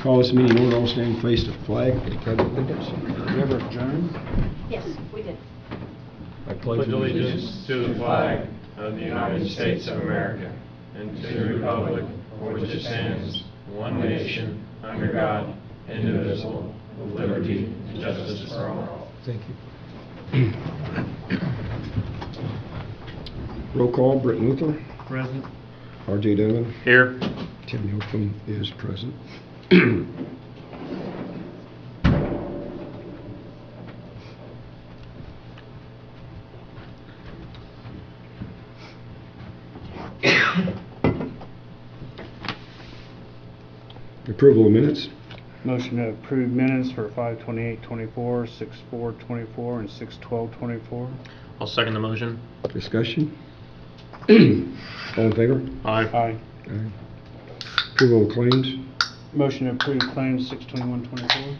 Call this meeting order, all stand and face the flag for the pledge of allegiance. Did we ever adjourn? Yes, we did. I pledge allegiance to the flag of the United States of America and to the republic for which it stands, one nation, under God, indivisible, with liberty and justice for all. Thank you. Roll call, Britton Luther. Present. R.J. Donovan. Here. Tim Hilton is present. Approval of minutes. Motion to approve minutes for 5/28/24, 6/4/24, and 6/12/24. I'll second the motion. Discussion. All in favor? Aye. Aye. Aye. Approval of claims. Motion to approve claims 6/21/24.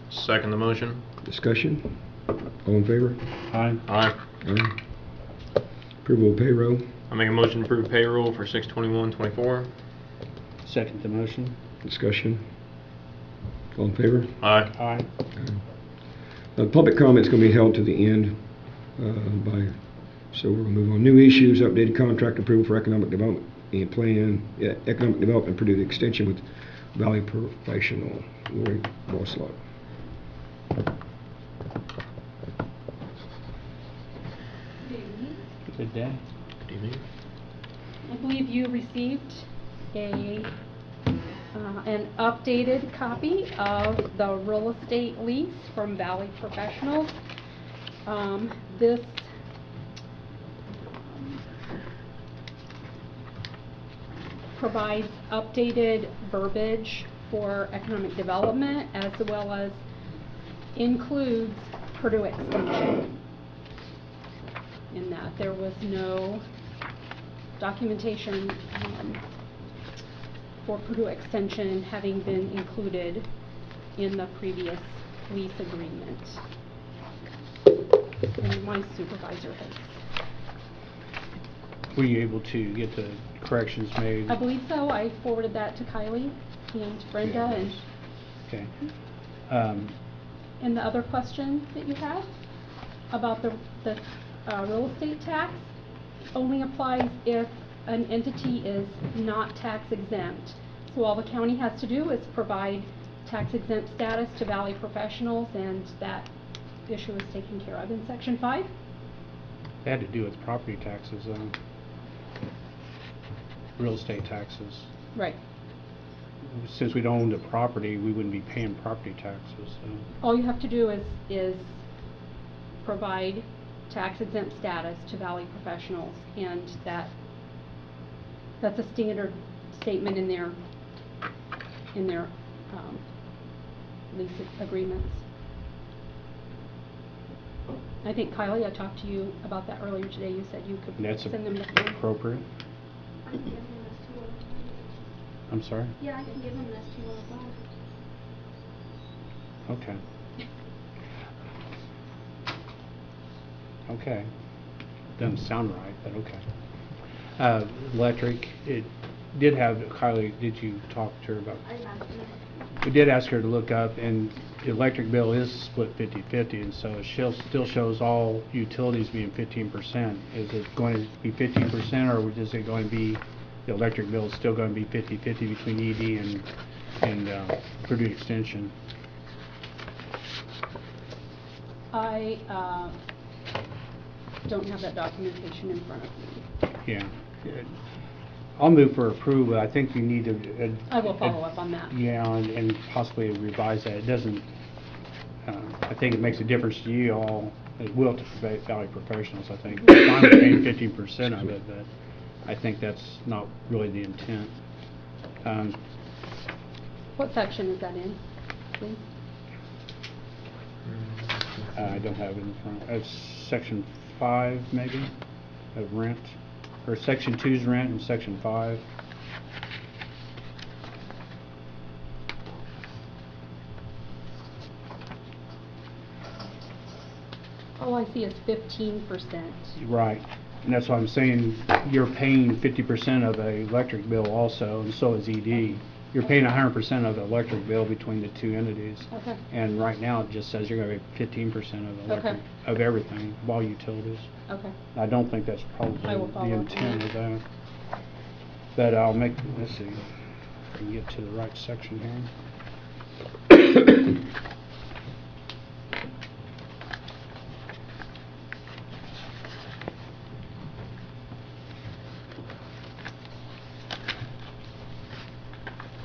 Second the motion. Discussion. All in favor? Aye. Aye. Aye. Approval of payroll. I make a motion to approve payroll for 6/21/24. Second the motion. Discussion. All in favor? Aye. Aye. Public comment is going to be held to the end so we're going to move on. New issues, updated contract approval for economic development and economic development Purdue extension with Valley Professional, Lori Boslot. Good day. Good evening. I believe you received an updated copy of the real estate lease from Valley Professionals. This provides updated verbiage for economic development as well as includes Purdue Extension. In that there was no documentation for Purdue Extension having been included in the previous lease agreement. And my supervisor has. Were you able to get the corrections made? I believe so. I forwarded that to Kylie and Brenda and. Okay. And the other question that you have about the real estate tax only applies if an entity is not tax exempt. So all the county has to do is provide tax exempt status to Valley Professionals, and that issue is taken care of in Section 5. It had to do with property taxes, real estate taxes. Right. Since we don't own the property, we wouldn't be paying property taxes. So. All you have to do is provide tax exempt status to Valley Professionals, and that's a standard statement in their lease agreements. I think Kylie, I talked to you about that earlier today. You said you could send them the form. Appropriate. I can give him this 205. I'm sorry? Yeah, I can give him this 205. Okay. Okay. Doesn't sound right, but okay. Electric, it did have, Kylie, did you talk to her about? I asked him. We did ask her to look up, and the electric bill is split 50-50, and so it still shows all utilities being 15%. Is it going to be 15%, or is it going to be, the electric bill is still going to be 50-50 between ED and Purdue Extension? I don't have that documentation in front of me. Yeah. I'll move for approval. I think you need to... I will follow up on that. Yeah, and possibly revise that. It doesn't... I think it makes a difference to you all. It will to Valley Professionals, I think. I'm paying 15% of it, but I think that's not really the intent. What section is that in, please? I don't have it in front. It's Section 5, maybe, of rent. Or Section 2's rent and Section 5. All I see is 15%. Right. And that's why I'm saying you're paying 50% of an electric bill also, and so is ED. you're paying 100% of the electric bill between the two entities. Okay. And right now, it just says you're gonna pay 15% of the electric, Okay. of everything, of all utilities. Okay. I don't think that's probably I will the follow up on intent of that. that. But I'll make, let's see, if I can get to the right section here.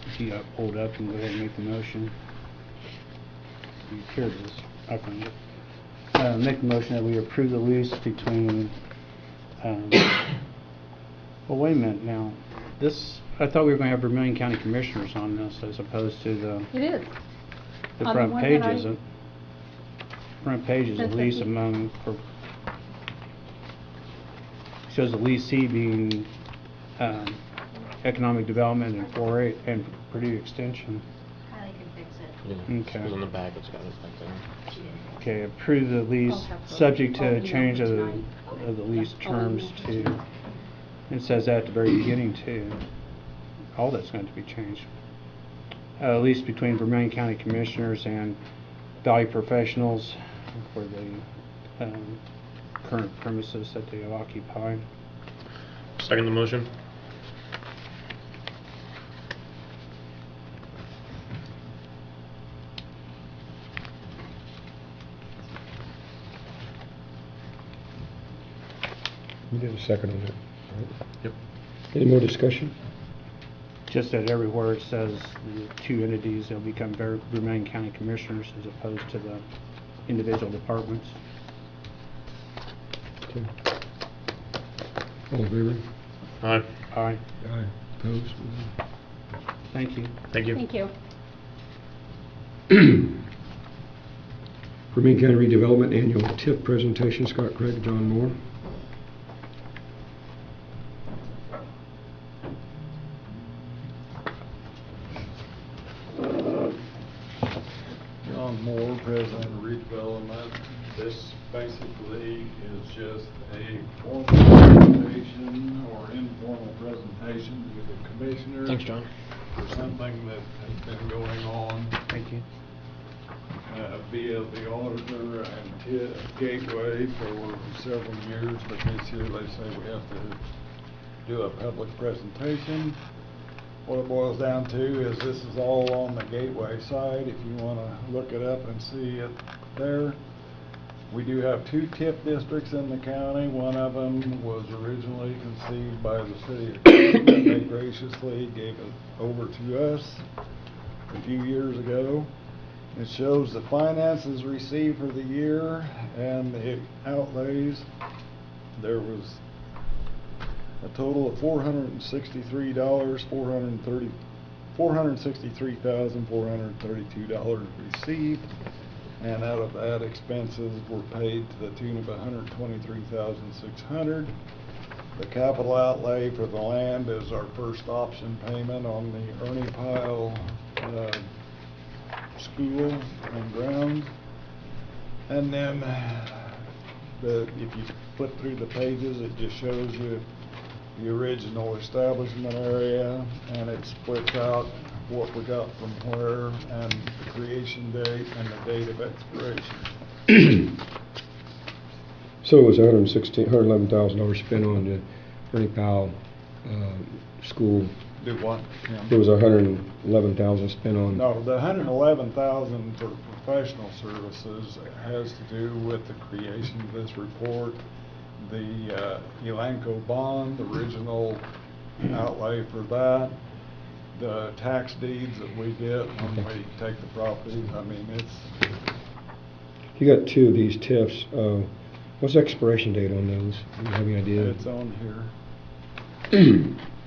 If you got pulled up and go ahead and make the motion. Here it is. I found it. Make the motion that we approve the lease between, well, wait a minute now. This, I thought we were going to have Vermillion County Commissioners on this as opposed to It is. the On the front one page that I isn't. Front page is a sent to lease you. among, shows the leasee being Economic Development and 4A and Purdue Extension. Kylie can fix it. Yeah, Okay. Because on the back it's got it back there. She did. Okay, approve the lease, I'll have her- subject I'll to a email change her of tonight. the lease Yeah, I'll terms email her to, it says that at the very beginning too. All that's going to be changed. Lease between Vermillion County Commissioners and Valley Professionals for the current premises that they occupy. Second the motion. You did a second on that, right? Yep. Any more discussion? Just that everywhere it says the two entities, they'll become Vermillion County Commissioners as opposed to the individual departments. Okay. All in favor? Aye. Aye. Aye. Opposed? Thank you. Thank you. Thank you. Vermillion County Redevelopment Annual Tiff Presentation, Scott Craig, John Moore. John Moore, President of Redevelopment. This basically is just a formal presentation or informal presentation to the commissioners. Thanks, John. For something that has been going on Thank you. via the auditor and Gateway for several years, but this year they say we have to do a public presentation. What it boils down to is this is all on the Gateway side, if you want to look it up and see it there. We do have two TIF districts in the county. One of them was originally conceived by the city of Cleveland. They graciously gave it over to us a few years ago. It shows the finances received for the year and the outlays. There was a total of $463,432 received, and out of that, expenses were paid to the tune of $123,600. The capital outlay for the land is our first option payment on the Ernie Pyle school and grounds. And then if you flip through the pages, it just shows you the original establishment area, and it splits out what we got from where, and the creation date and the date of expiration. So it was $111,000 spent on the Ernie Powell school. Do what, Tim? There was $111,000 spent on. No, the $111,000 for professional services has to do with the creation of this report, the Elanco bond, the original outlay for that, the tax deeds that we get when we take the properties. I mean, it's... You got two of these TIFs. What's the expiration date on those? Do you have any idea? It's on here.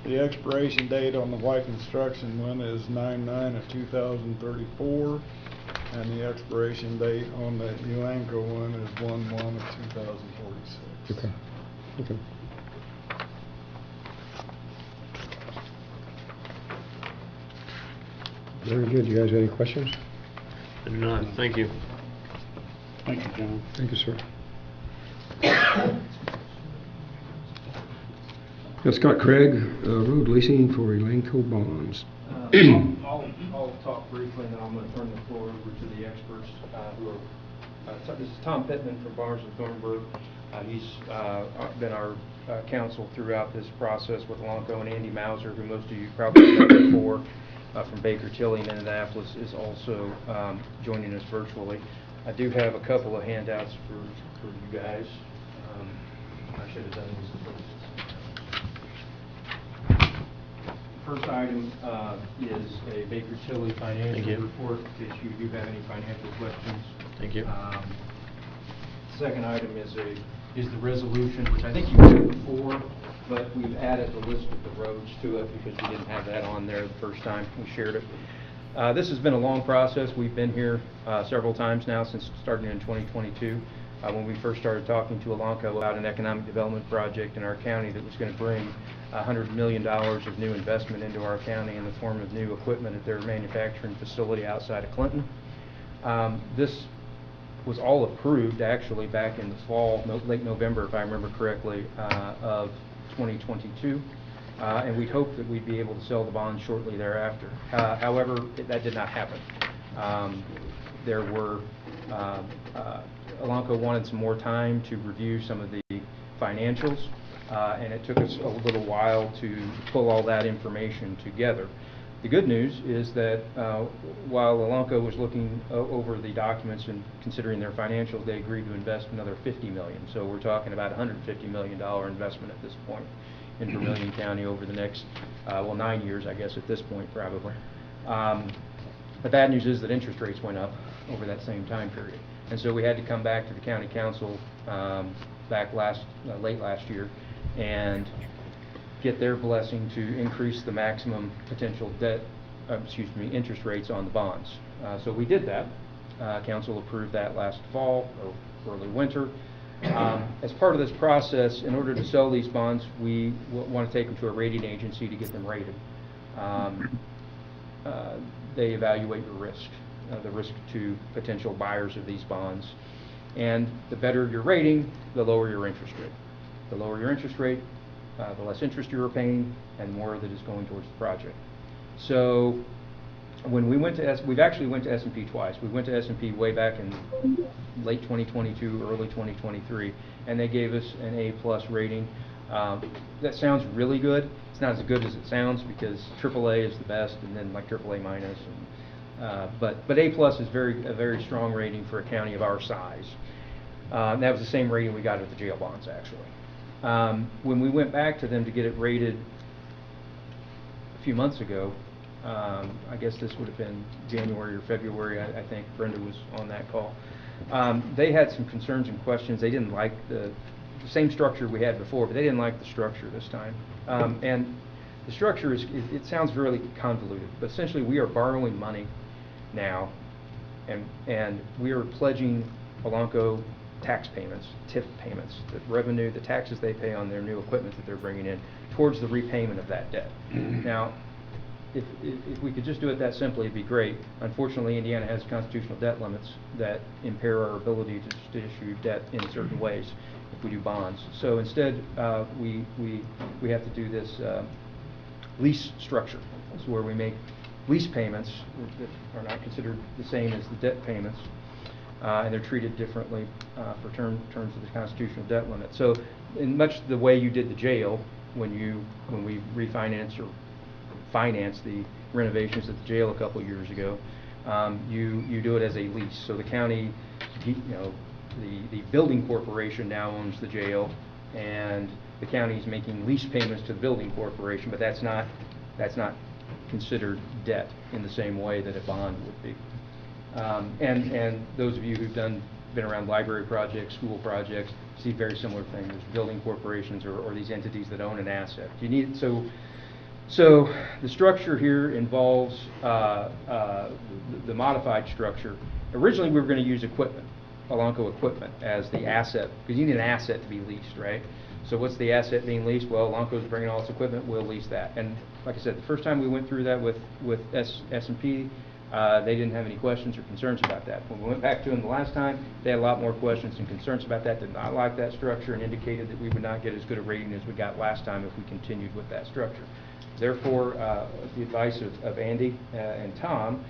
The expiration date on the white construction one is 9/9/2034, and the expiration date on the Elanco one is 1/1/2046. Okay. Okay. Very good. You guys have any questions? None. Thank you. Thank you, John. Thank you, sir. Scott Craig, road leasing for Elanco bonds. I'll talk briefly, and then I'm going to turn the floor over to the experts who are, this is Tom Pittman from Barnes and Thornburg. He's been our counsel throughout this process with Elanco, and Andy Mauser, who most of you probably know before, from Baker Tilly in Indianapolis, is also joining us virtually. I do have a couple of handouts for you guys. I should have done these first. First item is a Baker Tilly Thank financial you. report, in case you do have any financial questions. Thank you. Second item is the resolution, which I think you did before, but we've added the list of the roads to it because we didn't have that on there the first time we shared it. This has been a long process. We've been here several times now since starting in 2022. When we first started talking to Elanco about an economic development project in our county that was going to bring $100 million of new investment into our county in the form of new equipment at their manufacturing facility outside of Clinton. This was all approved actually back in the fall, late November if I remember correctly, of 2022. And we'd hoped that we'd be able to sell the bonds shortly thereafter. However, that did not happen. There were Elanco wanted some more time to review some of the financials, and it took us a little while to pull all that information together. The good news is that while Elanco was looking over the documents and considering their financials, they agreed to invest another $50 million. So we're talking about $150 million investment at this point in Vermilion County over the next, 9 years, I guess, at this point, probably. The bad news is that interest rates went up over that same time period. And so we had to come back to the county council back late last year and get their blessing to increase the maximum potential interest rates on the bonds. So we did that. Council approved that last fall or early winter. As part of this process, in order to sell these bonds, we want to take them to a rating agency to get them rated. They evaluate the risk to potential buyers of these bonds. And the better your rating, the lower your interest rate. The lower your interest rate, the less interest you're paying, and the more that is going towards the project. So when we went to we've actually went to S&P twice. We went to S&P way back in late 2022, early 2023, and they gave us an A+ rating. That sounds really good. It's not as good as it sounds because AAA is the best, and then like AAA minus. But A+ is a very strong rating for a county of our size. That was the same rating we got with the jail bonds, actually. When we went back to them to get it rated a few months ago, I guess this would have been January or February, I think Brenda was on that call. They had some concerns and questions. They didn't like the same structure we had before, but they didn't like the structure this time. And the structure it sounds really convoluted, but essentially we are borrowing money now, and we are pledging Elanco tax payments, Tiff payments, the revenue, the taxes they pay on their new equipment that they're bringing in towards the repayment of that debt. Now, if we could just do it that simply, it'd be great. Unfortunately, Indiana has constitutional debt limits that impair our ability to issue debt in certain ways if we do bonds. So instead, we have to do this lease structure. This is where we make lease payments that are not considered the same as the debt payments, and they're treated differently for terms of the constitutional debt limit. So in much the way you did the jail when we refinanced or financed the renovations at the jail a couple years ago, you do it as a lease. So the county, the building corporation now owns the jail, and the county is making lease payments to the building corporation, but that's not considered debt in the same way that a bond would be. And those of you who've been around library projects, school projects, see very similar things. There's building corporations or these entities that own an asset. So the structure here involves the modified structure. Originally, we were going to use Elanco equipment as the asset, because you need an asset to be leased, right? So what's the asset being leased? Well, Elanco's bringing all its equipment, we'll lease that. And like I said, the first time we went through that with S&P, They didn't have any questions or concerns about that. When we went back to them the last time, they had a lot more questions and concerns about that, did not like that structure, and indicated that we would not get as good a rating as we got last time if we continued with that structure. Therefore, the advice of Andy and Tom,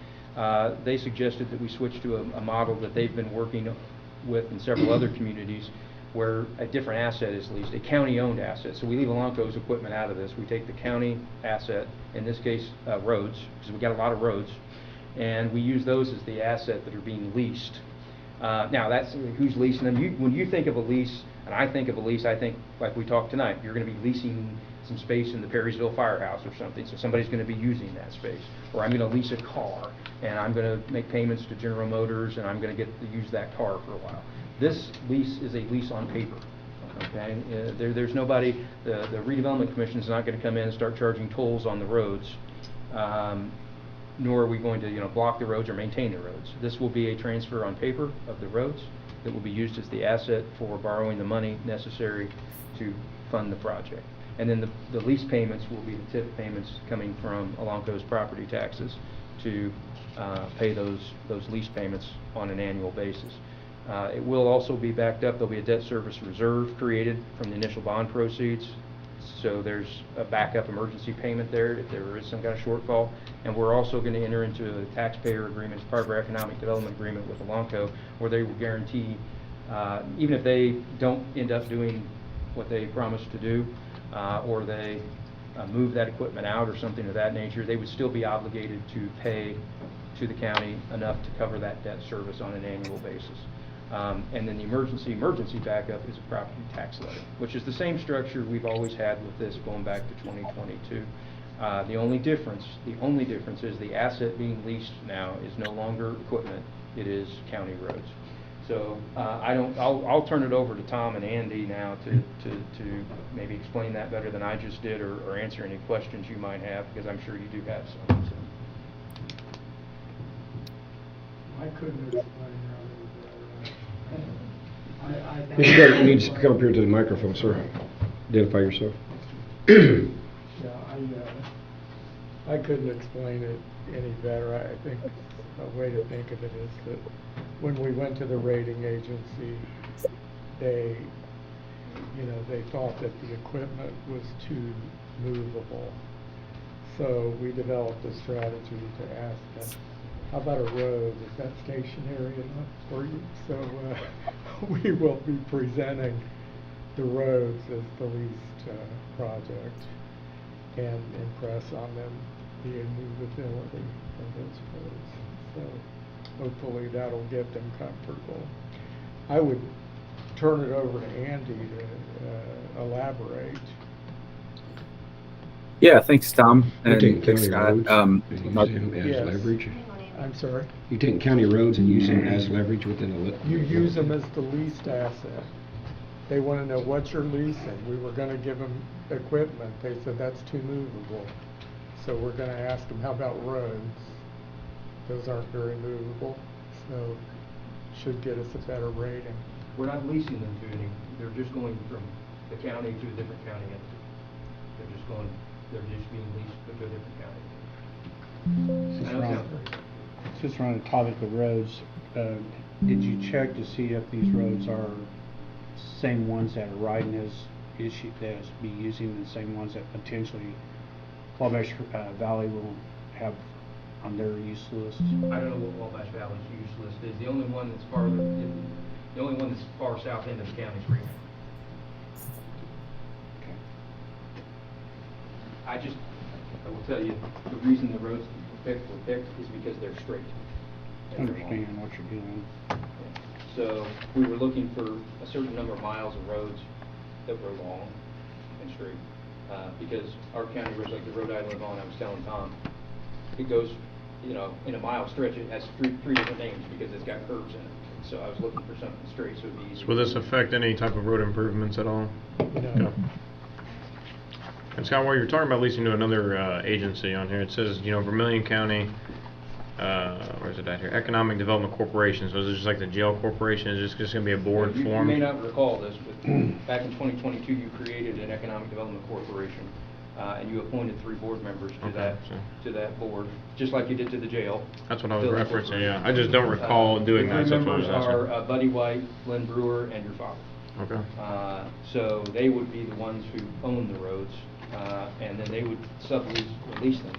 they suggested that we switch to a model that they've been working with in several other communities, where a different asset is leased, a county-owned asset. So we leave Elanco's equipment out of this. We take the county asset, in this case roads, because we've got a lot of roads, and we use those as the asset that are being leased. Now, that's who's leasing them. When you think of a lease, and I think of a lease, I think, like we talked tonight, you're going to be leasing some space in the Perrysville Firehouse or something, so somebody's going to be using that space. Or I'm going to lease a car, and I'm going to make payments to General Motors, and I'm going to get to use that car for a while. This lease is a lease on paper. Okay, there's nobody. The redevelopment commission is not going to come in and start charging tolls on the roads, nor are we going to, block the roads or maintain the roads. This will be a transfer on paper of the roads that will be used as the asset for borrowing the money necessary to fund the project. And then the lease payments will be the TIF payments coming from Elanco's property taxes to pay those lease payments on an annual basis. It will also be backed up. There'll be a debt service reserve created from the initial bond proceeds. So there's a backup emergency payment there if there is some kind of shortfall. And we're also going to enter into a taxpayer agreement as part of our economic development agreement with Elanco, where they will guarantee, even if they don't end up doing what they promised to do, or they move that equipment out or something of that nature, they would still be obligated to pay to the county enough to cover that debt service on an annual basis. And then the emergency backup is a property tax levy, which is the same structure we've always had with this going back to 2022. The only difference is the asset being leased now is no longer equipment, it is county roads. So I'll turn it over to Tom and Andy now to maybe explain that better than I just did, or answer any questions you might have, because I'm sure you do have some. So. I couldn't explain that. You need to come up here to the microphone, sir. Identify yourself. Yeah, I couldn't explain it any better. I think a way to think of it is that when we went to the rating agency, they thought that the equipment was too movable. So we developed a strategy to ask them, how about a road? Is that stationary enough for you? So we will be presenting the roads as the leased project and impress on them the immovability of those roads. So hopefully that'll get them comfortable. I would turn it over to Andy to elaborate. Yeah, thanks, Tom. You And take thanks, county Scott. roads and use them as Yes. leverage. I'm sorry? You take county roads and use them as leverage within a. You use them as the leased asset. They want to know what you're leasing. We were going to give them equipment. They said that's too movable. So we're going to ask them, how about roads? Those aren't very movable, so should get us a better rating. We're not leasing them to any. They're just going from the county to a different county entity. They're just being leased to a different county. Since we're on the topic of roads, did you check to see if these roads are same ones that Ryden has issued, that is be using, the same ones that potentially Wabash Valley will have on their use list? I don't know what Wabash Valley's use list is. The only one that's far south end of the county is Reno. Okay. I will tell you, the reason the roads were picked is because they're straight. and they're long. Understand what you're doing. So we were looking for a certain number of miles of roads that were long and straight. Because our county roads, like the road I live on, I was telling Tom, it goes, in a mile stretch, it has three different names because it's got curves in it. So I was looking for something straight so it'd be easy. So will this affect any type of road improvements at all? No. And Scott, while you're talking about leasing to another agency on here, it says, Vermilion County, where is it at here? Economic Development Corporation. So is it just like the jail corporation? Is this just going to be a board You form? may not recall this, but back in 2022, you created an Economic Development Corporation and you appointed 3 board members to Okay, to that board, just like you did to the jail. That's what I was Bill referencing, yeah. I just don't recall doing that, The so that's what I was members asking. are Buddy White, Lynn Brewer, and your father. Okay. So they would be the ones who own the roads, and then they would sublease, or lease them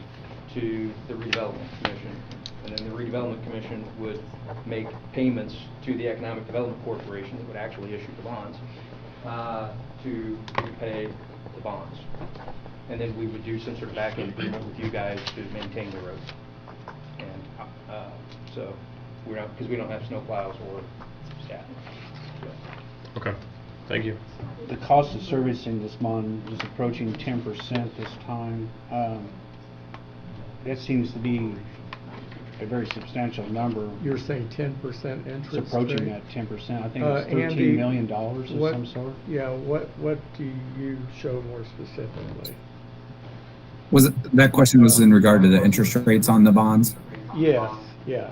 to the redevelopment commission. And then the redevelopment commission would make payments to the Economic Development Corporation that would actually issue the bonds, to repay the bonds. And then we would do some sort of back-end agreement with you guys to maintain the roads. And, so, we're not, because we don't have snow plows or staffing. So. Okay, thank you. The cost of servicing this bond is approaching 10% this time. That seems to be a very substantial number. You're saying 10% interest It's approaching rate? that 10%. I think it's Andy, $13 million of what- some sort. Yeah, what do you show more specifically? That question was in regard to the interest rates on the bonds? Yes, yeah.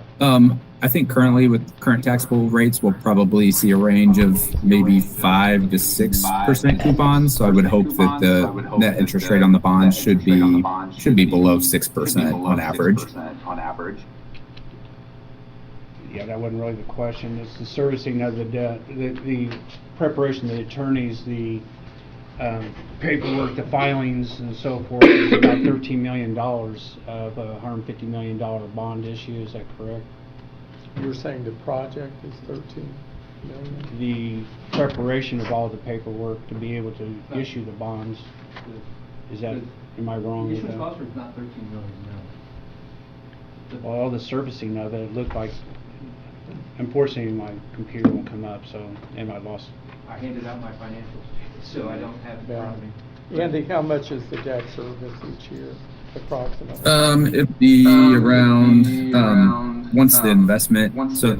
I think currently with current taxable rates, we'll probably see a range of maybe 5 to 6% coupons. So I would hope that the net interest rate on the bonds should be below 6% on average. Yeah, that wasn't really the question. It's the servicing of the debt, the preparation of the attorneys, the paperwork, the filings, and so forth. It's about $13 million of a $150 million bond issue. Is that correct? You're saying the project is 13 million? The preparation of all the paperwork to be able to issue the bonds. Is that, am I wrong The with issuance cost that? is not 13 million, no. Well, all the servicing of it looked like, unfortunately, my computer won't come up, so, and I lost. I handed out my financials, so I don't have it in front of me. Andy, how much is the debt service each year, approximately? It'd be around once the investment. So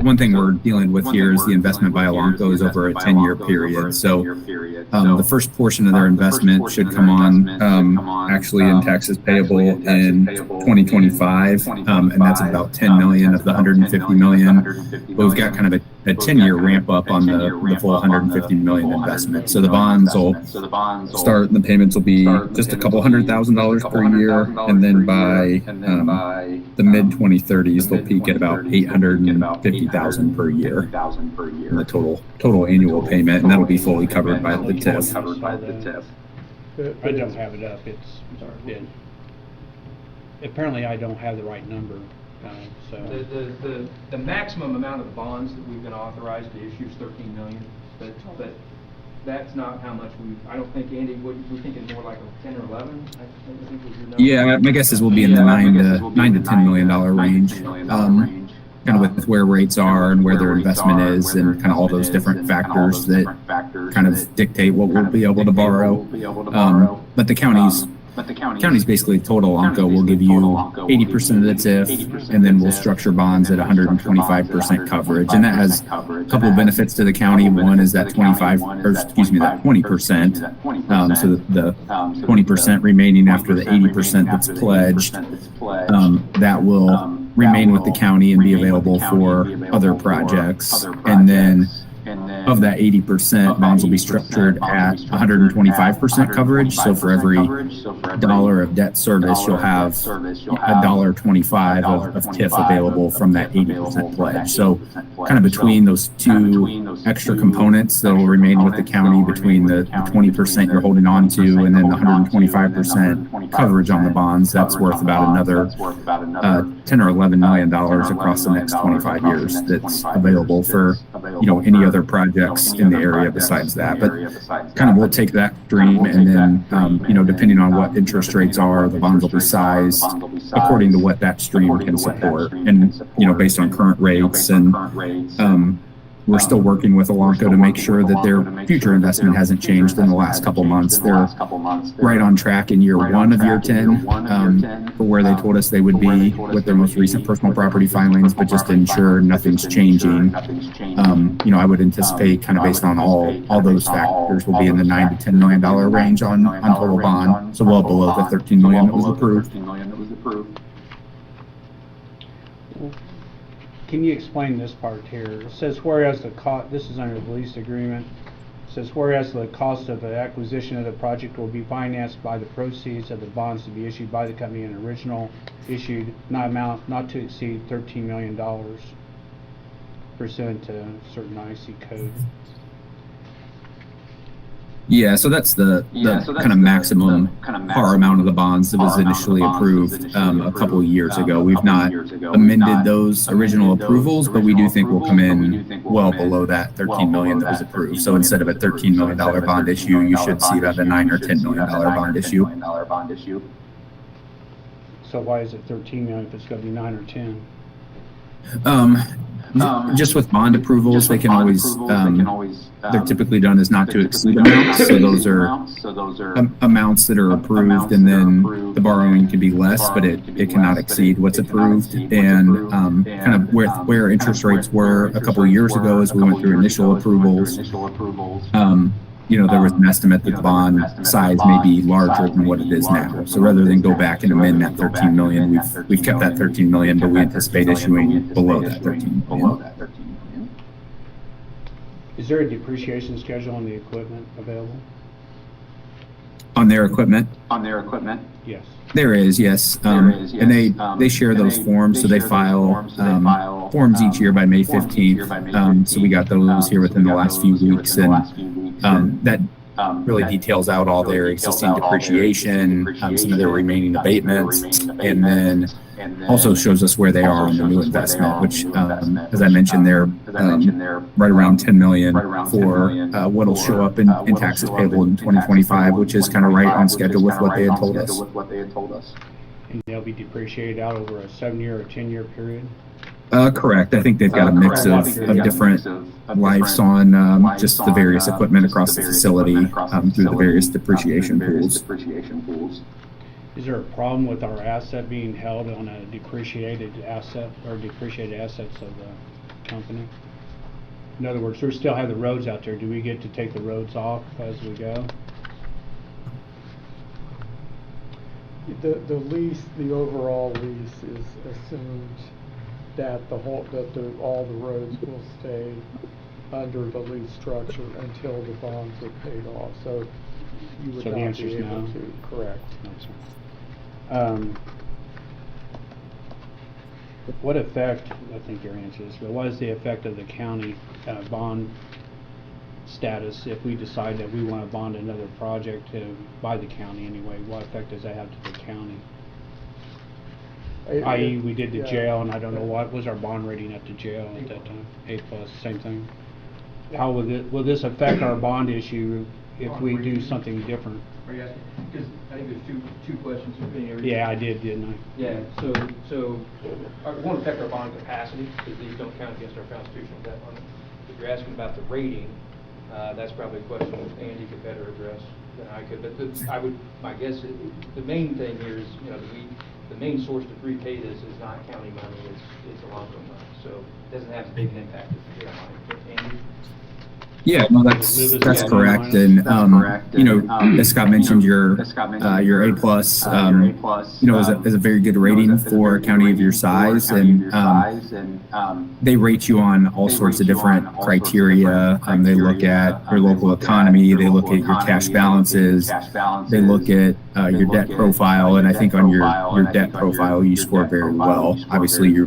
one thing we're dealing with here is the investment by Elanco is over a 10-year period. So the first portion of their investment should come on actually in taxes payable in 2025, and that's about 10 million of the 150 million. But we've got kind of a 10-year ramp up on the full 150 million investment. So the bonds will start, the payments will be just a couple $100,000 per year, and then by the mid 2030s they'll peak at about 850,000 per year in the total annual payment, and that'll be fully covered by the TIF. I don't have it up. Apparently I don't have the right number, so. The maximum amount of the bonds that we've been authorized to issue is 13 million, but that's not how much I don't think, Andy, we're thinking more like a 10 or 11, I think was your number. Yeah, my guess is we'll be in the $9 to $10 million range, kind of with where rates are and where their investment is, and kind of all those different factors that kind of dictate what we'll be able to borrow. But the county's basically total Elanco will give you 80% of the TIF, and then we'll structure bonds at 125% coverage, and that has a couple of benefits to the county. One is that 20%. So the 20% remaining after the 80% that's pledged, that will remain with the county and be available for other projects, and then of that 80%, bonds will be structured at 125% coverage. So for every dollar of debt service, you'll have $1.25 of TIF available from that 80% pledge. So kind of between those two extra components that will remain with the county, between the 20% you're holding on to and then the 125% coverage on the bonds, that's worth about another $10 or $11 million across the next 25 years that's available for any other projects in the area besides that. But kind of we'll take that stream, and then depending on what interest rates are, the bonds will be sized according to what that stream can support, and based on current rates. And we're still working with Elanco to make sure that their future investment hasn't changed in the last couple months. They're right on track in year 1 of year 10 for where they told us they would be with their most recent personal property filings, but just to ensure nothing's changing. I would anticipate, kind of based on all those factors, will be in the $9 to $10 million range on total bond, so well below the $13 million that was approved. Can you explain this part here? It says, whereas this is under the lease agreement, Says whereas the cost of the acquisition of the project will be financed by the proceeds of the bonds to be issued by the company in original issued not to exceed $13 million pursuant to certain IC code. Yeah, so that's the kind of maximum par amount of the bonds that was initially approved a couple of years ago. We've not amended those original approvals, but we do think we'll come in well below that 13 million that was approved. So instead of a $13 million bond issue, you should see about a $9 or $10 million bond issue. So why is it 13 million if it's going to be 9 or 10? Just with bond approvals, they can always, they're typically done as not to exceed amounts. So those are amounts that are approved, and then the borrowing can be less, but it cannot exceed what's approved. And kind of where interest rates were a couple of years ago as we went through initial approvals, there was an estimate that the bond size may be larger than what it is now. So rather than go back and amend that 13 million, we've kept that 13 million, but we anticipate issuing below that 13 million. Is there a depreciation schedule on the equipment available? On their equipment? Yes. There is, yes. And they share those forms, so they file forms each year by May 15th. So we got those here within the last few weeks, and that really details out all their existing depreciation, some of their remaining abatements, and then also shows us where they are on the new investment, which, as I mentioned, they're right around 10 million for what'll show up in taxes payable in 2025, which is kind of right on schedule with what they had told us. And they'll be depreciated out over a 7-year or 10-year period? Correct. I think they've got a mix of different lives on just the various equipment across the facility through the various depreciation pools. Is there a problem with our asset being held on a depreciated asset or depreciated assets of the company? In other words, we still have the roads out there. Do we get to take the roads off as we go? The lease, the overall lease is assumed that all the roads will stay under the lease structure until the bonds are paid off. So you would So the not answer be is able no? to. Correct. What effect, I think your answer is, but what is the effect of the county bond status if we decide that we want to bond another project by the county anyway? What effect does that have to the county? I.e., we did the jail, and I don't know what was our bond rating at the jail at that time. A+, same thing. How will this affect our bond issue if we do something different? Are you asking? Because I think there's two questions. Yeah, I did, didn't I? Yeah. So it won't affect our bond capacity because these don't count against our constitutional debt limit. If you're asking about the rating, that's probably a question Andy could better address than I could. But my guess is the main thing here is the main source to prepay this is not county money, it's Elanco money. So it doesn't have as big an impact as the jail money. Andy? Yeah, no, that's correct. And as Scott mentioned, your A+, is a very good rating for a county of your size, and they rate you on all sorts of different criteria. They look at your local economy, they look at your cash balances, they look at your debt profile, and I think on your debt profile you score very well. Obviously, you're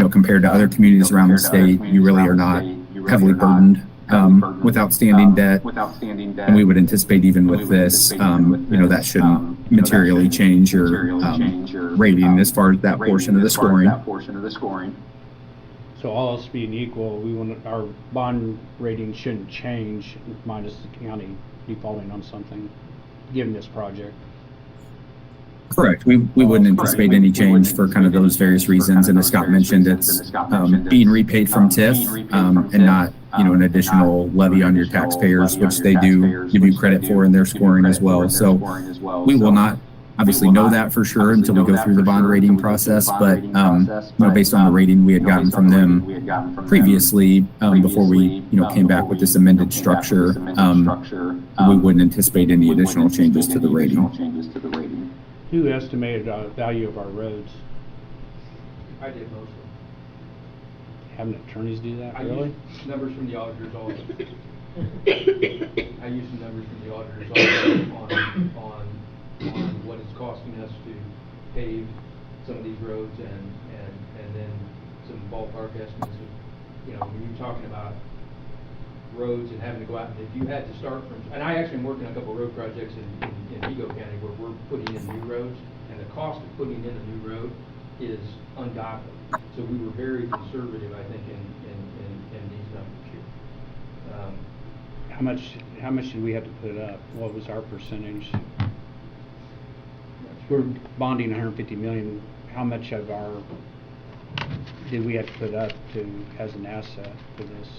compared to other communities around the state, you really are not heavily burdened with outstanding debt, and we would anticipate even with this, that shouldn't materially change your rating as far as that portion of the scoring. So all else being equal, our bond rating shouldn't change minus the county defaulting on something, given this project. Correct. We wouldn't anticipate any change for kind of those various reasons. And as Scott mentioned, it's being repaid from Tiff and not, an additional levy on your taxpayers, which they do give you credit for in their scoring as well. So we will not obviously know that for sure until we go through the bond rating process. But, based on the rating we had gotten from them previously, before we, came back with this amended structure, we wouldn't anticipate any additional changes to the rating. Who estimated the value of our roads? I did mostly. Having attorneys do that, I really? used numbers from the auditors all I used some numbers from the auditor's office on what it's costing us to pave some of these roads and then some ballpark estimates of, you know, when you're talking about roads and having to go out, and if you had to start from, and I actually am working on a couple of road projects in Vigo County where we're putting in new roads, and the cost of putting in a new road is ungodly. So we were very conservative, I think, in these numbers here. How much did we have to put up? What was our percentage? We're bonding 150 million. How much of our did we have to put up to as an asset for this?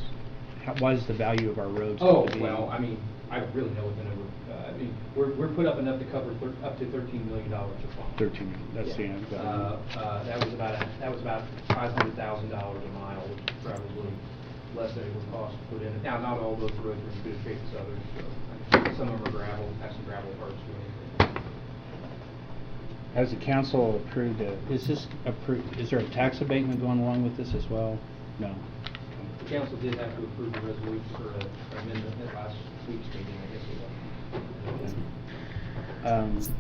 What is the value of our roads? Oh, going to be? well, I mean, I don't really know what the number, I mean, we're put up enough to cover up to $13 million of bond. 13 million, that's the end value. That was about $500,000 a mile, which is probably less than it would cost to put in. Now, not all those roads are in good shape as others, so some of them are gravel, have some gravel parts to it. Has the council approved it? Is this approved? Is there a tax abatement going along with this as well? No. The council did have to approve the resolution for an amendment at last week's meeting, I guess it was.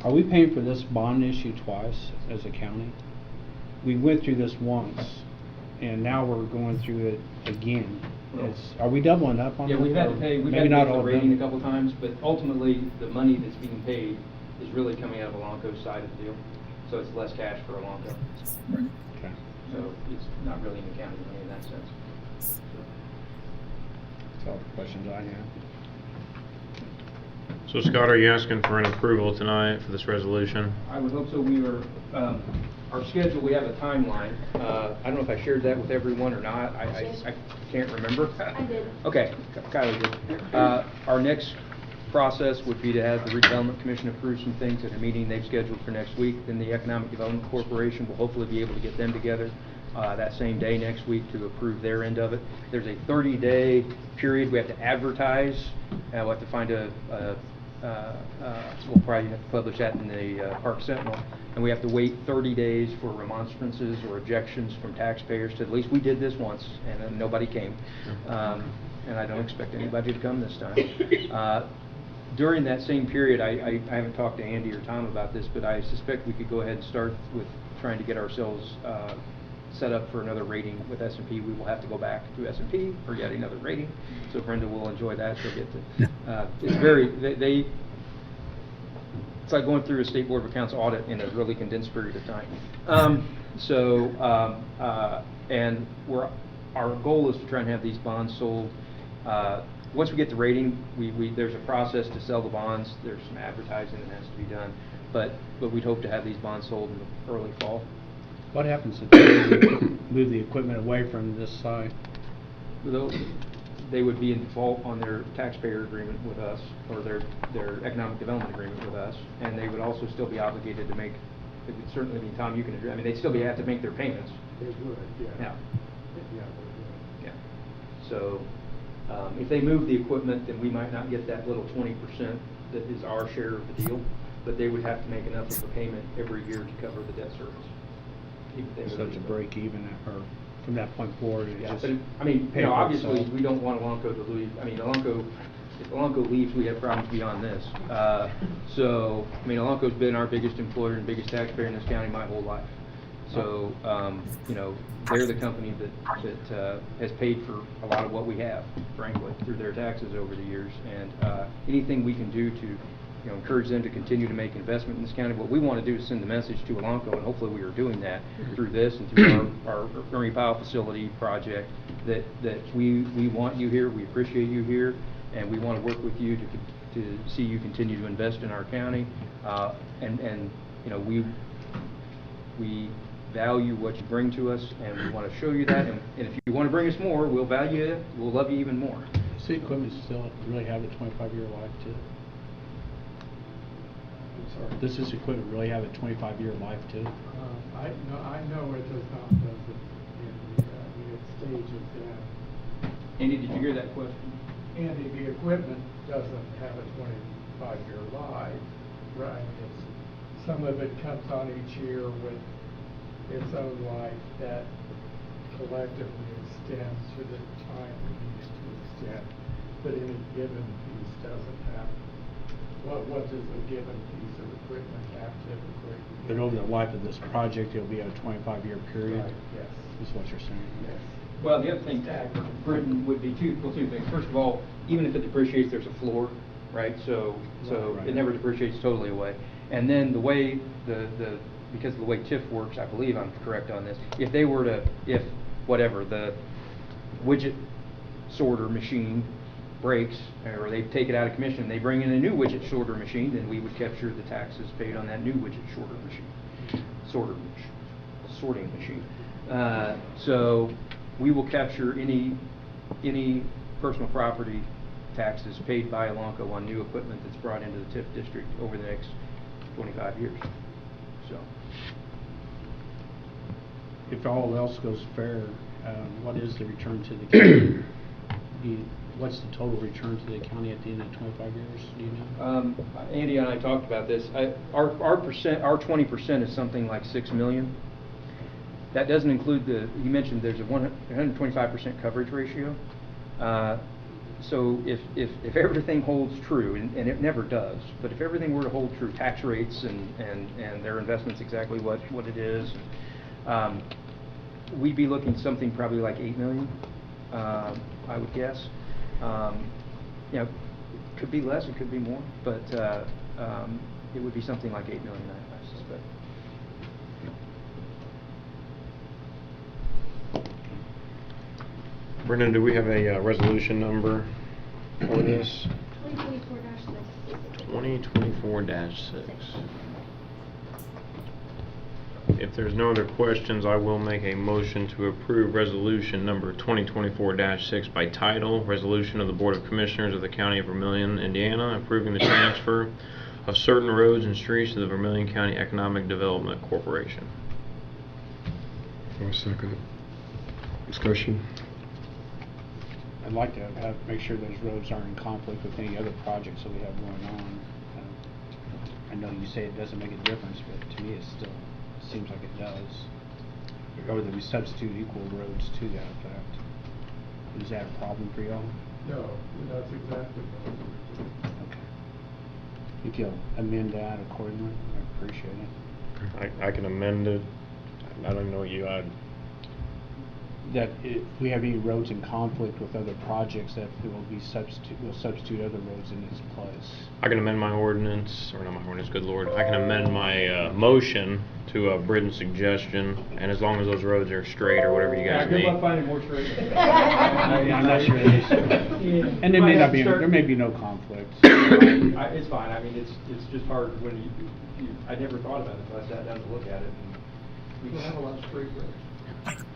Are we paying for this bond issue twice as a county? We went through this once, and now we're going through it again. Are we doubling up on Yeah, that? we've had to pay, we've had Maybe to not pay all the of rating a them. couple times, but ultimately, the money that's being paid is really coming out of Elanco's side of the deal. So it's less cash for Elanco. Right. Okay. So it's not really an accounting money in that sense. That's all the questions I have. So Scott, are you asking for an approval tonight for this resolution? I would hope so. We are, our schedule, we have a timeline. I don't know if I shared that with everyone or not. I can't remember. I did. Okay, Kylie did. Our next process would be to have the Redevelopment Commission approve some things at a meeting they've scheduled for next week. Then the Economic Development Corporation will hopefully be able to get them together that same day next week to approve their end of it. There's a 30-day period. We have to advertise. We'll have to find we'll probably have to publish that in the Park Sentinel, and we have to wait 30 days for remonstrances or objections from taxpayers to, at least we did this once, and then nobody came. And I don't expect anybody to come this time. During that same period, I haven't talked to Andy or Tom about this, but I suspect we could go ahead and start with trying to get ourselves set up for another rating with S&P. We will have to go back to S&P for yet another rating. So Brenda will enjoy that. She'll get to. It's very it's like going through a State Board of Accounts audit in a really condensed period of time. And our goal is to try and have these bonds sold. Once we get the rating, there's a process to sell the bonds. There's some advertising that has to be done, but we'd hope to have these bonds sold in the early fall. What happens if they move the equipment away from this site? They would be in default on their taxpayer agreement with us, or their economic development agreement with us, and they would also still be obligated to make, it would certainly be, Tom, you can agree, I mean, they'd still have to make their payments. They would, yeah. Yeah. Yeah, they would. Yeah. So, if they move the equipment, then we might not get that little 20% that is our share of the deal, but they would have to make enough of a payment every year to cover the debt service. So it's a break even, or from that point forward, it Yeah, just but I mean, pay you know, for obviously, itself. we don't want Elanco to leave. I mean, if Elanco leaves, we have problems beyond this. So, I mean, Elanco's been our biggest employer and biggest taxpayer in this county my whole life. So, you know, they're the company that has paid for a lot of what we have, frankly, through their taxes over the years. And anything we can do to, you know, encourage them to continue to make investment in this county. What we want to do is send the message to Elanco, and hopefully we are doing that through this and through our Ernie Powell facility project, that we want you here, we appreciate you here, and we want to work with you to see you continue to invest in our county. And you know, we value what you bring to us, and we want to show you that. And if you want to bring us more, we'll value it. We'll love you even more. Does the equipment still really have a 25-year life to it? I'm sorry. Does this equipment really have a 25-year life to it? I know it does not, does it, in the stages, Andy, did you hear that question? Andy, the equipment doesn't have a 25-year life, right? Some of it comes on each year with its own life that collectively extends to the time we need it to extend. But any given piece doesn't have, what does a given piece of equipment have typically? But over the life of this project, it'll be a 25-year period? Right, yes. Is what you're saying? Yes. Well, the other thing, Britain would be two things. First of all, even if it depreciates, there's a floor, right? So Right. it never depreciates totally away. And then the way because of the way Tiff works, I believe I'm correct on this. If they were to, the widget sorter machine breaks, or they take it out of commission, they bring in a new widget sorter machine, then we would capture the taxes paid on that new widget sorting machine. So we will capture any personal property taxes paid by Elanco on new equipment that's brought into the TIF district over the next 25 years. So, If all else goes fair, what is the return to the county? What's the total return to the county at the end of 25 years? Do you know? Andy and I talked about this. Our 20% is something like $6 million. That doesn't include you mentioned there's a 125% coverage ratio. So if everything holds true, and it never does, but if everything were to hold true, tax rates and their investments exactly what it is, we'd be looking something probably like $8 million, I would guess. It could be less, it could be more, but it would be something like $8 million, I suspect. Brendan, do we have a resolution number for this? 2024-6. 2024-6. If there's no other questions, I will make a motion to approve resolution number 2024-6 by title. Resolution of the Board of Commissioners of the County of Vermilion, Indiana, approving the transfer of certain roads and streets to the Vermilion County Economic Development Corporation. I'll second it. Discussion? I'd like to make sure those roads aren't in conflict with any other projects that we have going on. I know you say it doesn't make a difference, but to me it still seems like it does. Or that we substitute equal roads to that effect. Is that a problem for y'all? No, that's exactly what Okay. If you'll amend that accordingly, I appreciate it. I can amend it. I don't know what you add. That if we have any roads in conflict with other projects, that it will be we'll substitute other roads in its place. I can amend my ordinance, or not my ordinance, good lord. I can amend my motion to Britton's suggestion, and as long as those roads are straight or whatever you guys need. Good luck finding more straight. I'm not sure it is. And there may be no conflict. It's fine. I mean, it's just hard when I never thought about it until I sat down to look at it. And we don't have a lot of straight roads.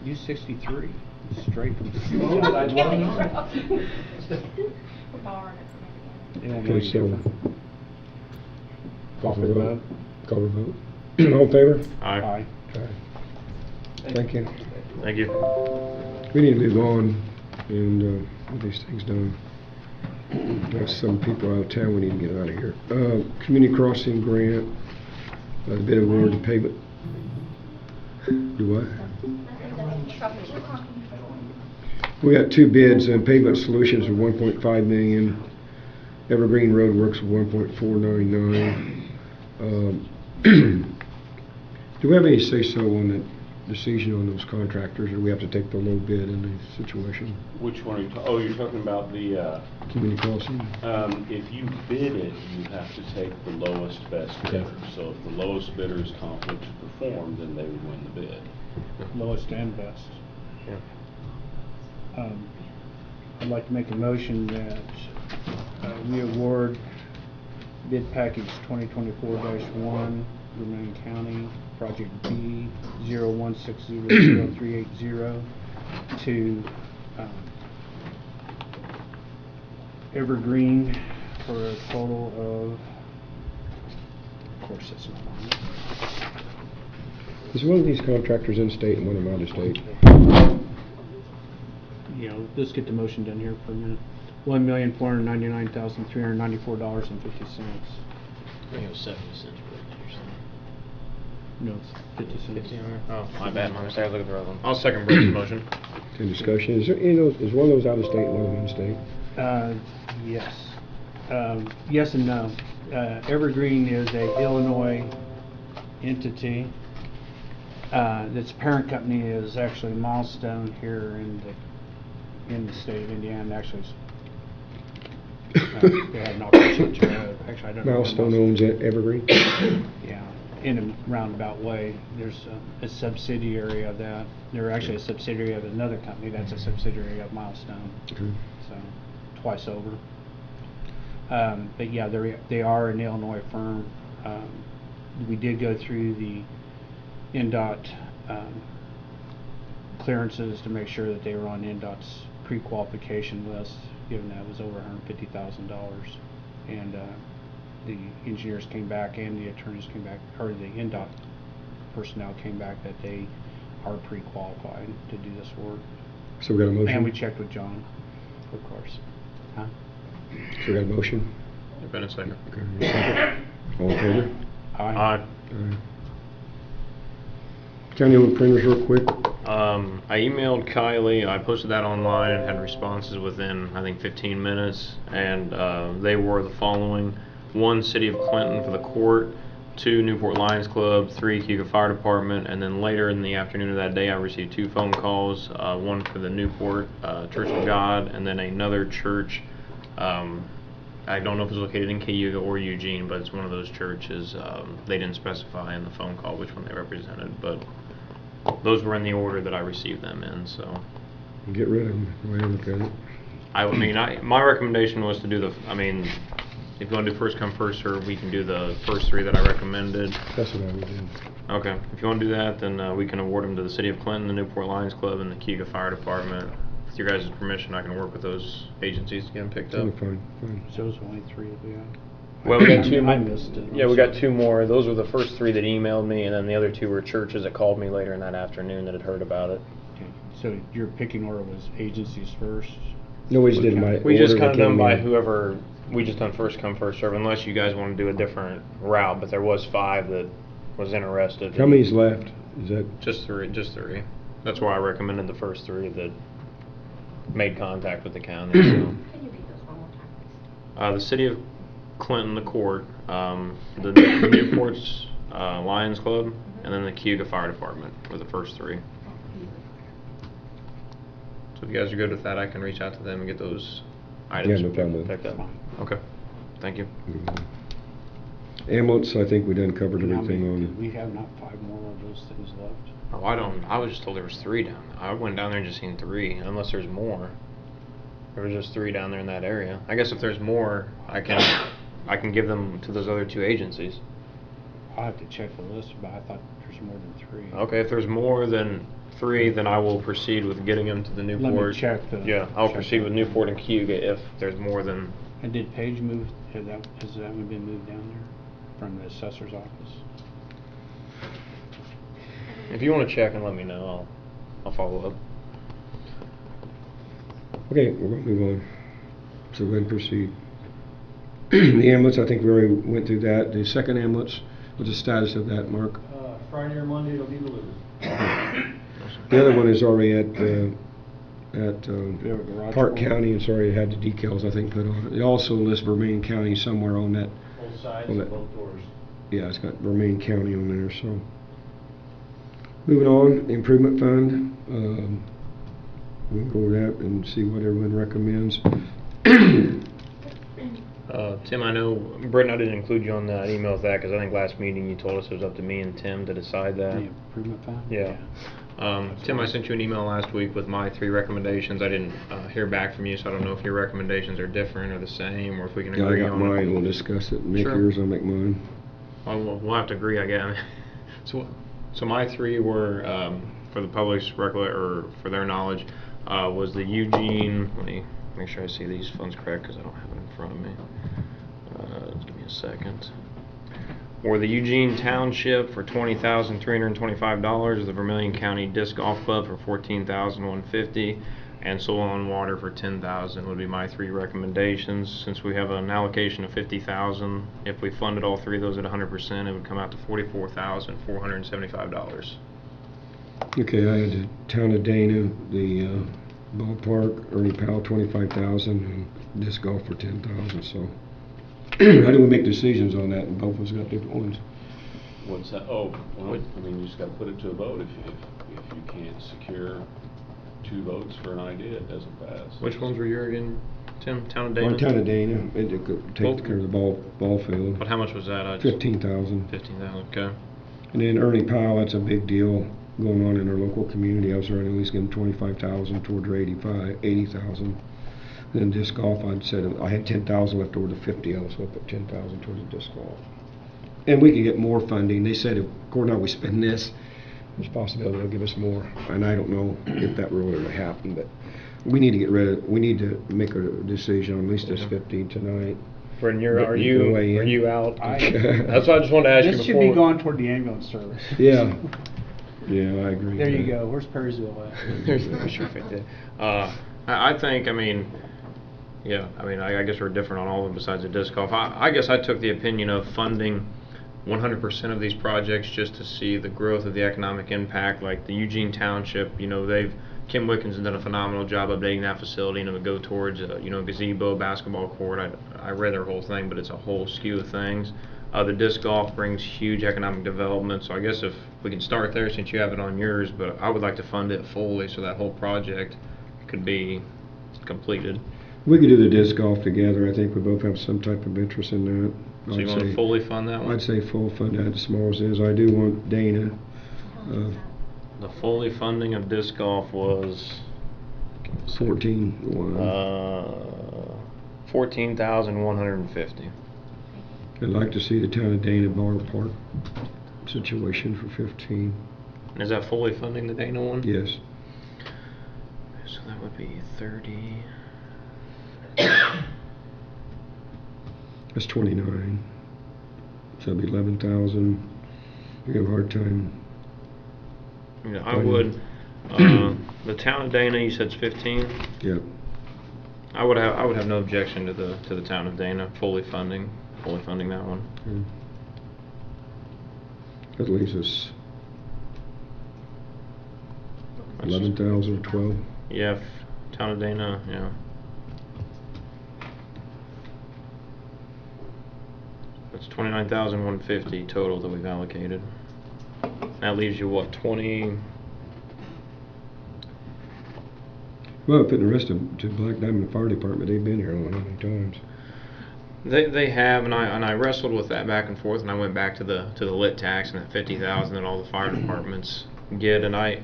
Use 63, straight from the I'd love to. We're borrowing it from Indiana. It won't make Okay, any so difference. call for the vote. Call for the vote. All in favor? Aye. Aye. Aye. Thank you. Thank you. We need to move on and get these things done. There's some people out of town we need to get out of here. Community crossing grant, the bid award to pavement. Do what? We got two bids, Pavement Solutions of $1.5 million, Evergreen Roadworks of $1.499. Do we have any say-so on the decision on those contractors, or do we have to take the low bid in the situation? Which one are you you're talking about the, Community crossing? if you bid it, you have to take the lowest best bidder. So if the lowest bidder is competent to perform, then they would win the bid. Lowest and best. Yeah. I'd like to make a motion that we award bid package 2024-1, Vermilion County, Project B 01600380 to Evergreen for a total of course it's not on it. Is one of these contractors in state and one of them out of state? You know, let's get the motion done here for a minute. $1,499,394.50. I think it was 70 cents per acre. No, it's 50 cents. Oh, my bad. My mistake. Look at the other one. I'll second Britton's motion. Any discussion? Is there any of those, is one of those out of state and one of them in state? Yes. Yes and no. Evergreen is a Illinois entity. Its parent company is actually Milestone here in the state of Indiana. Actually, they have an operation in Toronto. Actually, I don't know. Milestone owns Evergreen? Yeah, in a roundabout way. There's a subsidiary of that. They're actually a subsidiary of another company that's a subsidiary of Milestone. Okay. So, twice over. But yeah, they are an Illinois firm. We did go through the NDOT clearances to make sure that they were on NDOT's pre-qualification list, given that it was over $150,000. And the engineers came back and the attorneys came back, or the NDOT personnel came back that they are pre-qualified to do this work. So we got a motion? And we checked with John, of course. Huh? So we got a motion? Been a second. Okay. All in favor? Aye. Aye. County-owned printers real quick. I emailed Kylie. I posted that online and had responses within, I think, 15 minutes. And they were the following: 1, City of Clinton for the court; 2, Newport Lions Club; 3, Cuba Fire Department. And then later in the afternoon of that day, I received 2 phone calls. One for the Newport Church of God, and then another church. I don't know if it's located in Cayuga or Eugene, but it's one of those churches. They didn't specify in the phone call which one they represented, but those were in the order that I received them in. So Get rid of them, the way I look at it. I mean, my recommendation was to do the. I mean, if you want to do first come first serve, we can do the first 3 that I recommended. That's what I would do. Okay, if you want to do that, then we can award them to the City of Clinton, the Newport Lions Club, and the Cayuga Fire Department. With your guys' permission, I can work with those agencies to get them picked up. Fine. So those are only 3 that we have. Well, we got 2 more. I missed it. Yeah, we got 2 more. Those were the first 3 that emailed me, and then the other 2 were churches that called me later in that afternoon that had heard about it. Okay. So your picking order was agencies first? No, we just did my We just order kind of that done came by in. whoever. We just done first come first serve, unless you guys want to do a different route. But there was 5 that was interested. How many's left? Is that? Just 3. Just 3. That's why I recommended the first 3 that made contact with the county. So. Can you read those one more time, please? The City of Clinton, the court, the Newport's Lions Club, and then the Cayuga Fire Department were the first 3. So if you guys are good with that, I can reach out to them and get those items Yeah, no problem with picked up. Okay, thank you. Ambulance, I think we done covered And how everything many- on. We have not 5 more of those things left. Oh, I don't. I was just told there was 3 down there. I went down there and just seen 3, unless there's more. There was just 3 down there in that area. I guess if there's more, I can give them to those other 2 agencies. I'll have to check the list, but I thought there's more than 3. Okay, if there's more than 3, then I will proceed with getting them to the Newport. Let me check the. Yeah, I'll check proceed that. with Newport and Cayuga if there's more than. And did Paige move, has that one been moved down there from the assessor's office? If you want to check and let me know, I'll follow up. Okay, we're going to move on. So go ahead and proceed. The ambulance, I think we already went through that. The second ambulance, what's the status of that, Mark? Friday or Monday it'll be delivered. The other one is already at We have a garage Park door. County. It's already had the decals, I think, put on it. It also lists Vermillion County somewhere on that. Both sides, On that- both doors. Yeah, it's got Vermillion County on there, so. Moving on, the improvement fund. We can go over that and see what everyone recommends. Tim, I know, Britton, I didn't include you on that email with that because I think last meeting you told us it was up to me and Tim to decide that. The improvement fund? Yeah. Tim, I sent you an email last week with my 3 recommendations. I didn't hear back from you, so I don't know if your recommendations are different or the same, or if we can Yeah, I agree got on mine. We'll discuss it. Make Sure. yours, I'll make mine. Well, we'll have to agree, I guess. So my 3 were, for the public's or for their knowledge, was the Eugene. Let me make sure I see these funds correct because I don't have it in front of me. Give me a second. Or the Eugene Township for $20,325, the Vermillion County Disc Golf Club for $14,150, and Soil on Water for $10,000 would be my 3 recommendations. Since we have an allocation of $50,000, if we funded all 3 of those at 100%, it would come out to $44,475. Okay, I had the Town of Dana, the ballpark, Ernie Powell 25,000, and disc golf for 10,000. So, how do we make decisions on that? And both of us got different ones. What's that? Oh, well, I mean, you just gotta put it to a vote. If you can't secure 2 votes for an idea, it doesn't pass. Which ones were your again, Tim? Town of Dana? Or Town of Dana, it could take care of the ball field. But how much was that? 15,000. 15,000, okay. And then Ernie Powell, that's a big deal going on in our local community. I was trying to at least give him 25,000 towards their 80,000. Then disc golf, I'd said I had 10,000 left over to 50. I was going to put 10,000 towards the disc golf. And we could get more funding. They said, according to how we spend this, there's a possibility they'll give us more. And I don't know if that really would happen, but we need to get rid of. We need to make a decision on at least this 50 tonight. Brendan, But are you can weigh in. you out? That's what I just wanted to ask you This before. should be going toward the ambulance service. Yeah. Yeah, I agree. There with you that. go. Where's Perrysville at? There's no sure fit there. I think, I mean, yeah, I mean, I guess we're different on all of them besides the disc golf. I guess I took the opinion of funding 100% of these projects just to see the growth of the economic impact, like the Eugene Township. You know, Kim Wickens has done a phenomenal job updating that facility, and it would go towards, gazebo, basketball court. I read their whole thing, but it's a whole skew of things. The disc golf brings huge economic development, so I guess if we can start there since you have it on yours, but I would like to fund it fully so that whole project could be completed. We could do the disc golf together. I think we both have some type of interest in that. So you want to fully fund that one? I'd say full fund that as small as it is. I do want Dana. The fully funding of disc golf was 14,150. I'd like to see the Town of Dana ballpark situation for 15. Is that fully funding the Dana one? Yes. So that would be 30. That's 29. So that'd be 11,000. We have a hard time. Yeah, I would. The Town of Dana, you said it's 15. Yep. I would have no objection to the Town of Dana fully funding that one. Okay. That leaves us 11,000 or 12. Yeah, Town of Dana, yeah. That's 29,150 total that we've allocated. That leaves you what, 20? Well, putting the rest of to Black Diamond Fire Department, they've been here I don't know how many times. They have, and I wrestled with that back and forth, and I went back to the lit tax and that 50,000 that all the fire departments get, and I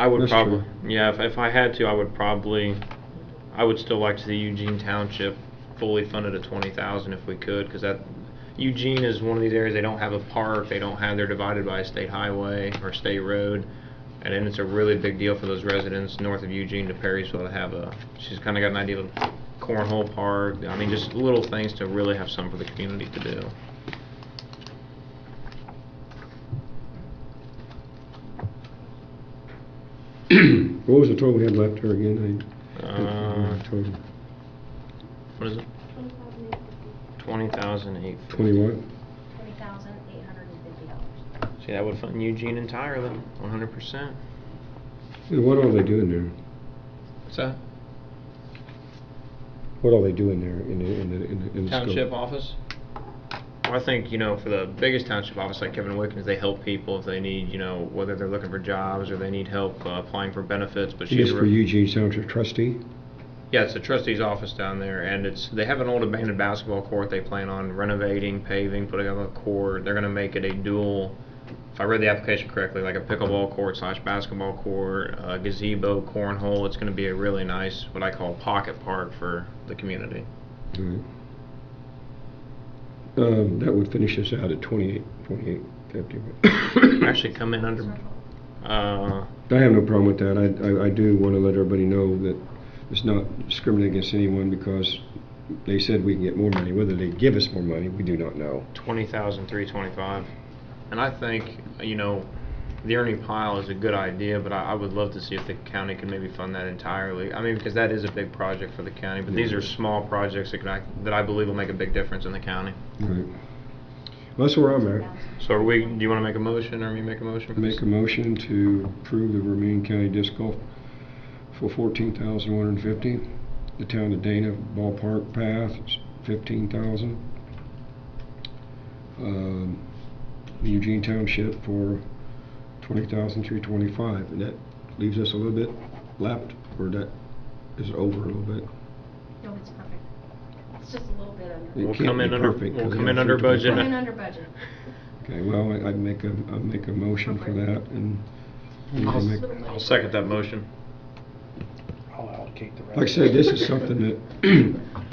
would That's probably, true. yeah, if I had to, I would still like to see Eugene Township fully funded at 20,000 if we could, because that Eugene is one of these areas they don't have a park, they're divided by a state highway or state road, and then it's a really big deal for those residents north of Eugene to Perrysville to have she's kind of got an idea of a cornhole park. I mean, just little things to really have something for the community to do. What was the total we had left there again? Total. What is it? 20,850. 20 what? $20,850. See, that would fund Eugene entirely, 100%. And what are they doing there? What's that? What are they doing there in the Township scope? office? Well, I think, for the biggest township office like Kevin Wickens, they help people if they need, whether they're looking for jobs or they need help applying for benefits. But This for Eugene Township trustee? Yeah, it's the trustee's office down there, and they have an old abandoned basketball court they plan on renovating, paving, putting up a court. They're going to make it a dual, if I read the application correctly, like a pickleball court / basketball court, gazebo, cornhole. It's going to be a really nice, what I call pocket park for the community. Right. That would finish us out at 28.50. Actually come in under, I have no problem with that. I do want to let everybody know that it's not discriminating against anyone because they said we can get more money. Whether they give us more money, we do not know. 20,325. And I think, the earning pile is a good idea, but I would love to see if the county could maybe fund that entirely. I mean, because that is a big project for the county, but these are small projects that I believe will make a big difference in the county. Right. Well, that's where I'm at. So do you want to make a motion, or me make a motion? Make a motion to approve the remaining county disc golf for $14,150. The town of Dana ballpark path, $15,000. The Eugene Township for $20,325, and that leaves us a little bit left, or that is over a little bit. No, it's perfect. It's just a little bit under. It We'll can't come be in under, perfect, we'll 'cause come we in have under budget. Come in under budget. Okay, well, I'll make a motion for that, and you can make, I'll second that motion. I'll allocate the rest. like I said, this is something that,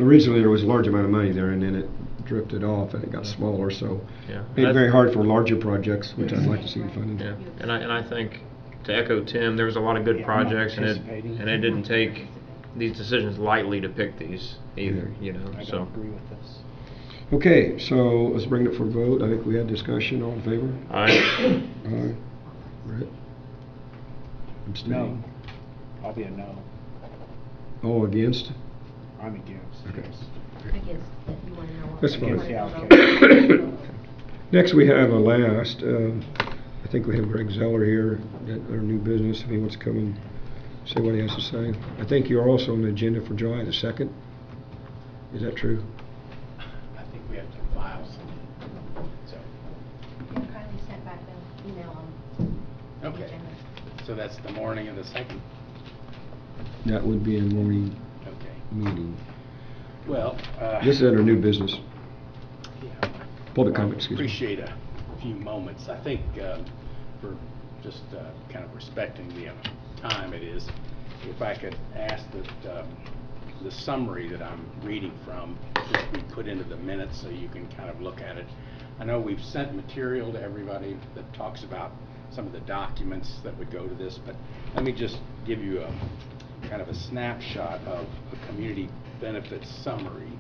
originally there was a large amount of money there, and then it drifted off and it got smaller, so Yeah. made it very hard for larger projects, which I'd like to see funded. Yeah, and I think, to echo Tim, there was a lot of good Yeah, I'm not projects, and participating. it didn't take these decisions lightly to pick these either, you know, I so. don't agree with this. Okay, so let's bring it for a vote. I think we had discussion. All in favor? Aye. Aye. Brett? Abstain? No. I'll be a no. Oh, against? I'm against. Okay. Yes. I guess that you want to know. That's you fine. wanna Yeah, know. okay. Next, we have a last, I think we have Greg Zeller here, that our new business, if he wants to come and say what he has to say. I think you're also on the agenda for July the 2nd. Is that true? I think we have to file some, so, Yeah, Kylie sent back the email on the okay. agenda. So that's the morning of the 2nd? That would be a morning Okay. meeting. Well, This is under new business. yeah. Public comment, excuse me. Appreciate a few moments. I think for just kind of respecting the time it is, if I could ask that the summary that I'm reading from just be put into the minutes so you can kind of look at it. I know we've sent material to everybody that talks about some of the documents that would go to this, but let me just give you a kind of a snapshot of a community benefits summary.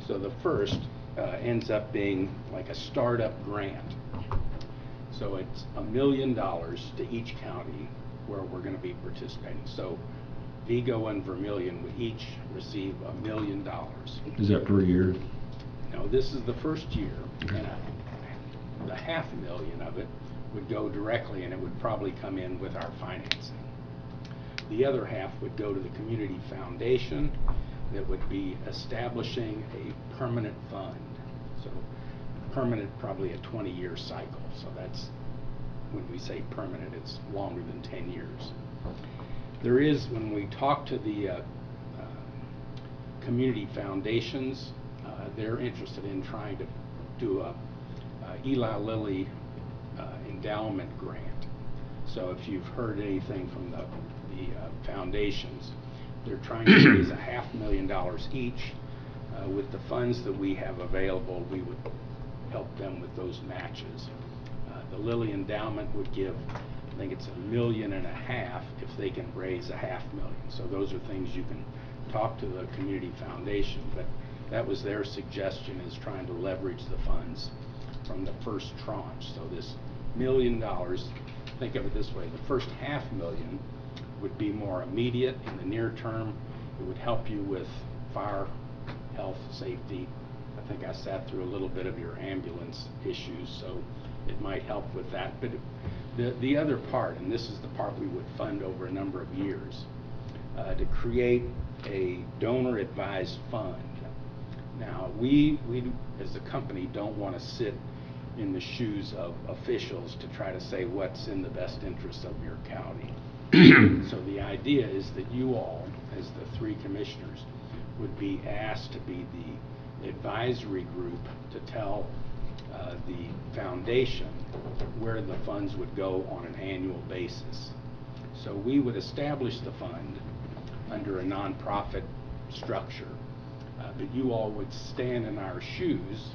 So the first ends up being like a startup grant. So it's $1 million to each county where we're going to be participating. So Vigo and Vermilion would each receive $1 million. Is that per year? No, this is the first year, and the $500,000 of it would go directly, and it would probably come in with our financing. The other half would go to the community foundation that would be establishing a permanent fund. So permanent, probably a 20-year cycle. So that's, when we say permanent, it's longer than 10 years. There is, when we talk to the community foundations, they're interested in trying to do a Eli Lilly endowment grant. So if you've heard anything from the foundations, they're trying to raise $500,000 each. With the funds that we have available, we would help them with those matches. The Lilly endowment would give, I think it's $1.5 million if they can raise $500,000. So those are things you can talk to the community foundation, but that was their suggestion, is trying to leverage the funds from the first tranche. So this $1 million, think of it this way, the first $500,000 would be more immediate in the near term. It would help you with fire, health, safety. I think I sat through a little bit of your ambulance issues, so it might help with that. But the other part, and this is the part we would fund over a number of years, to create a donor-advised fund. Now, we as a company don't want to sit in the shoes of officials to try to say what's in the best interest of your county. So the idea is that you all, as the three commissioners, would be asked to be the advisory group to tell the foundation where the funds would go on an annual basis. So we would establish the fund under a nonprofit structure, but you all would stand in our shoes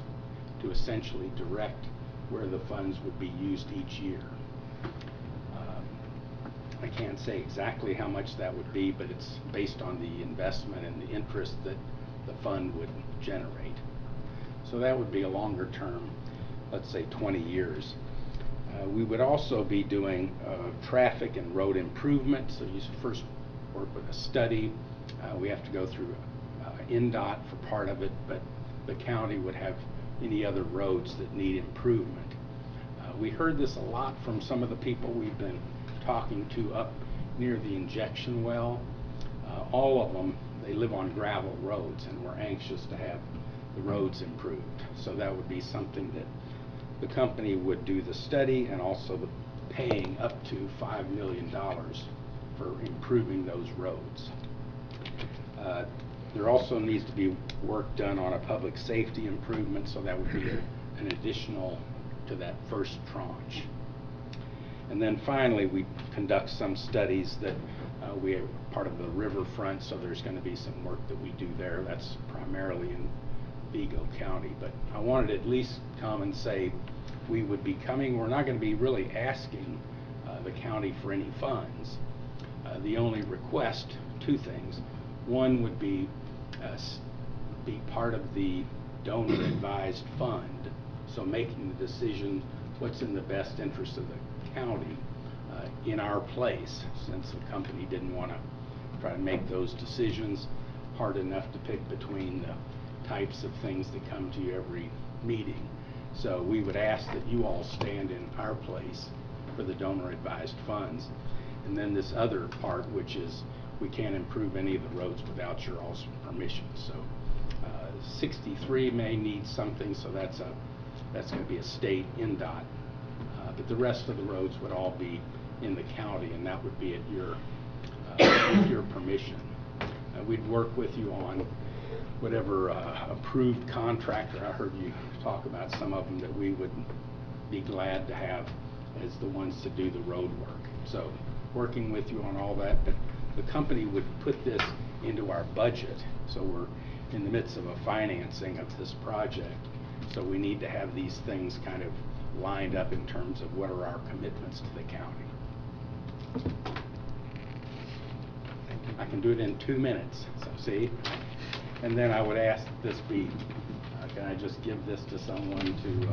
to essentially direct where the funds would be used each year. I can't say exactly how much that would be, but it's based on the investment and the interest that the fund would generate. So that would be a longer term, let's say 20 years. We would also be doing traffic and road improvement. So you first work with a study. We have to go through NDOT for part of it, but the county would have any other roads that need improvement. We heard this a lot from some of the people we've been talking to up near the injection well. All of them, they live on gravel roads, and we're anxious to have the roads improved. So that would be something that the company would do the study, and also the paying up to $5 million for improving those roads. There also needs to be work done on a public safety improvement, so that would be an additional to that first tranche. And then finally, we conduct some studies that we are part of the riverfront, so there's going to be some work that we do there. That's primarily in Vigo County, but I wanted to at least come and say we would be coming. We're not going to be really asking the county for any funds. The only request, two things. One would be part of the donor advised fund, so making the decision what's in the best interest of the county in our place, since the company didn't want to try to make those decisions. Hard enough to pick between the types of things that come to you every meeting. So we would ask that you all stand in our place for the donor advised funds. And then this other part, which is we can't improve any of the roads without your all's permission. So 63 may need something, so that's going to be a state NDOT. But the rest of the roads would all be in the county, and that would be at your with your permission. We'd work with you on whatever approved contractor. I heard you talk about some of them that we would be glad to have as the ones to do the road work. So working with you on all that, but the company would put this into our budget. So we're in the midst of a financing of this project. So we need to have these things kind of lined up in terms of what are our commitments to the county. I can do it in 2 minutes, so see? And then I would ask that this be, can I just give this to someone to,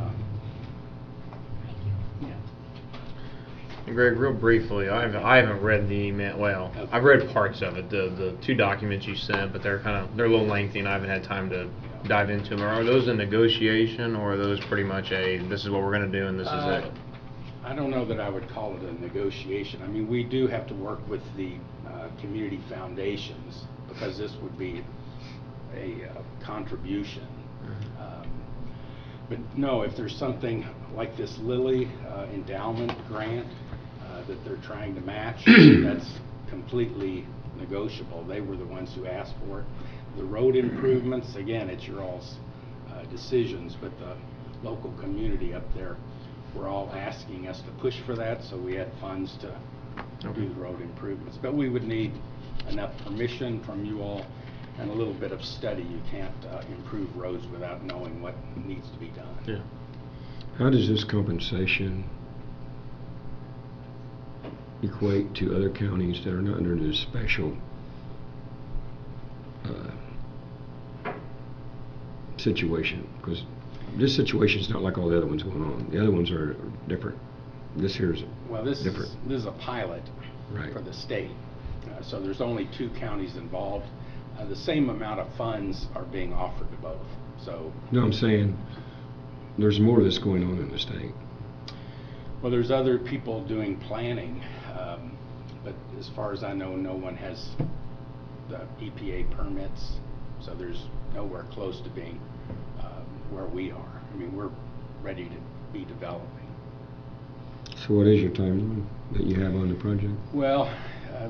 yeah. And Greg, real briefly, I haven't read the email. Well, Okay. I've read parts of it, the 2 documents you sent, but they're a little lengthy, and I haven't had time to dive into them. Are those a negotiation, or are those pretty much this is what we're going to do and this is it? I don't know that I would call it a negotiation. I mean, we do have to work with the community foundations, because this would be a contribution. But no, if there's something like this Lilly endowment grant that they're trying to match, that's completely negotiable. They were the ones who asked for it. The road improvements, again, it's your all's decisions, but the local community up there were all asking us to push for that, so we had funds to do the road improvements. But we would need enough permission from you all and a little bit of study. You can't improve roads without knowing what needs to be done. Yeah. How does this compensation equate to other counties that are not under this special situation? Because this situation is not like all the other ones going on. The other ones are different. This here is different. This is a pilot right. for the state. So there's only 2 counties involved. The same amount of funds are being offered to both. So no, I'm saying there's more of this going on in the state. Well, there's other people doing planning, but as far as I know, no one has the EPA permits, so there's nowhere close to being where we are. I mean, we're ready to be developing. So what is your timeline that you have on the project? Well,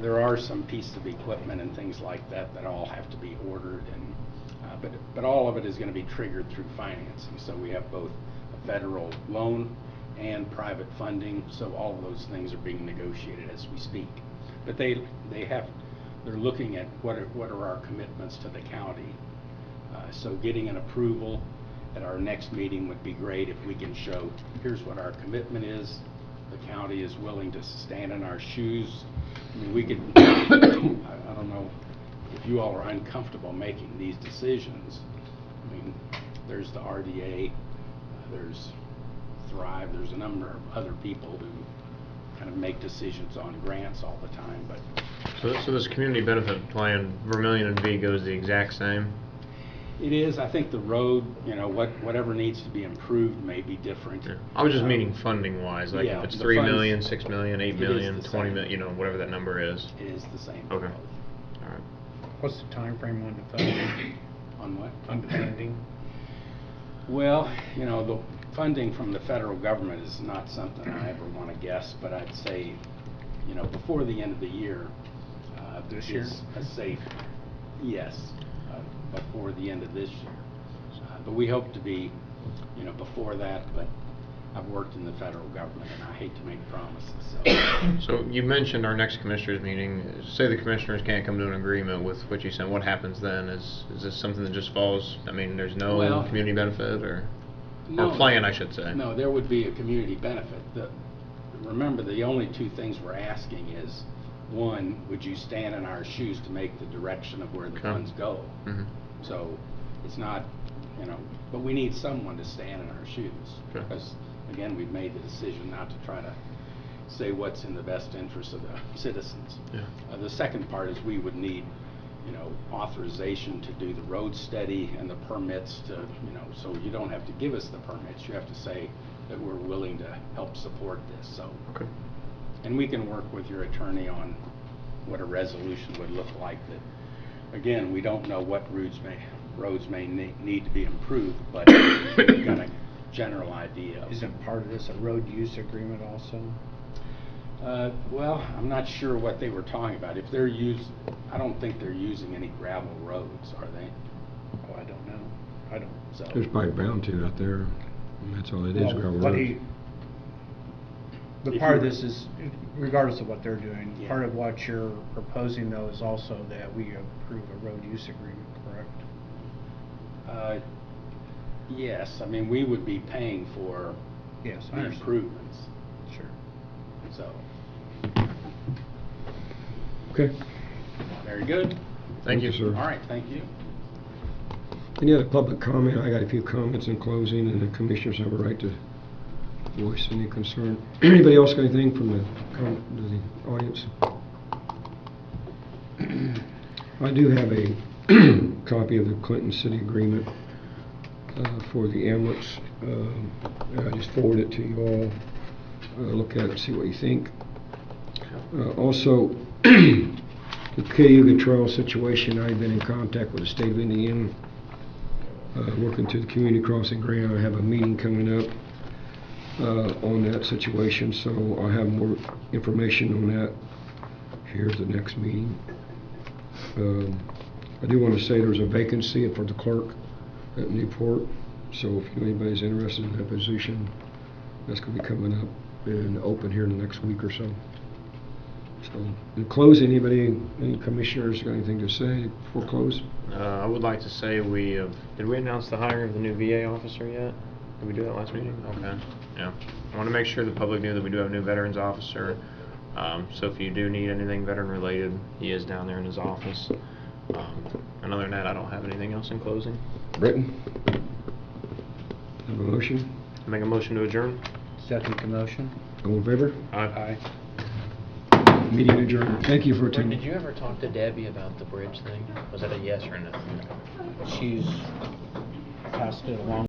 there are some pieces of equipment and things like that that all have to be ordered, and but all of it is going to be triggered through financing. So we have both a federal loan and private funding. So all of those things are being negotiated as we speak. But they're looking at what are our commitments to the county. So getting an approval at our next meeting would be great if we can show here's what our commitment is. The county is willing to stand in our shoes. I mean, we could, I don't know if you all are uncomfortable making these decisions. I mean, there's the RDA, there's Thrive, there's a number of other people who kind of make decisions on grants all the time. But So this community benefit plan, Vermilion and Vigo, is the exact same? it is. I think the road, whatever needs to be improved may be different. Yeah. I was just meaning funding wise, like yeah, if it's the 3 funds- million, 6 million, 8 it is million, the 20 same. million, whatever that number is. It is the same. Okay. for both. All right. What's the time frame on the funding? On what? On the funding? Well, you know, the funding from the federal government is not something I ever want to guess, but I'd say, you know, before the end of the year, This year? is a safe yes, before the end of this year. But we hope to be, you know, before that, but I've worked in the federal government and I hate to make promises, so. So you mentioned our next commissioners meeting. Say the commissioners can't come to an agreement with what you said. What happens then? Is this something that just falls? I mean, there's no Well, community benefit or No, plan, I should say. No, there would be a community benefit. Remember, the only two things we're asking is, one, would you stand in our shoes to make the direction of where the Okay. funds go? Mhm. So it's not, you know, but we need someone to stand in our shoes. Okay. Because, again, we've made the decision not to try to say what's in the best interest of the citizens. Yeah. The second part is we would need, you know, authorization to do the road study and the permits to, you know, so you don't have to give us the permits, you have to say that we're willing to help support this, so. Okay. And we can work with your attorney on what a resolution would look like that, again, we don't know what roads may need to be improved, but we've got a general idea. Isn't part of this a road use agreement also? Well, I'm not sure what they were talking about. If they're I don't think they're using any gravel roads, are they? Oh, I don't know. I don't. So. There's probably bound to out there, and that's all it is, gravel What roads. The If part of you- this is, regardless of what they're doing, Yeah. part of what you're proposing though is also that we approve a road use agreement, correct? Yes, I mean, we would be paying for Yes, I the understand. improvements, Sure. so, Okay. very good. Thank you, sir. All right, thank you. Any other public comment? I got a few comments in closing, and the commissioners have a right to voice any concern. Anybody else got anything from the audience? I do have a copy of the Clinton City Agreement for the ambulance. I just forwarded it to you all. Look at it and see what you think. Also, the Cayuga Trail situation, I've been in contact with the state of Indiana, working through the community crossing grant. I have a meeting coming up on that situation, so I'll have more information on that here at the next meeting. I do want to say there's a vacancy for the clerk at Newport, so if anybody's interested in that position, that's going to be coming up and open here in the next week or so. So, in closing, any commissioners got anything to say before close? I would like to say did we announce the hiring of the new VA officer yet? Did we do that last meeting? Okay. Yeah. I want to make sure the public knew that we do have a new veterans officer. So if you do need anything veteran related, he is down there in his office. And other than that, I don't have anything else in closing. Britton? Have a motion? Make a motion to adjourn. Second the motion? All in favor? Aye. Meeting adjourned. Thank you for Rick, attending. did you ever talk to Debbie about the bridge thing? Was that a yes or no? She's passed it along.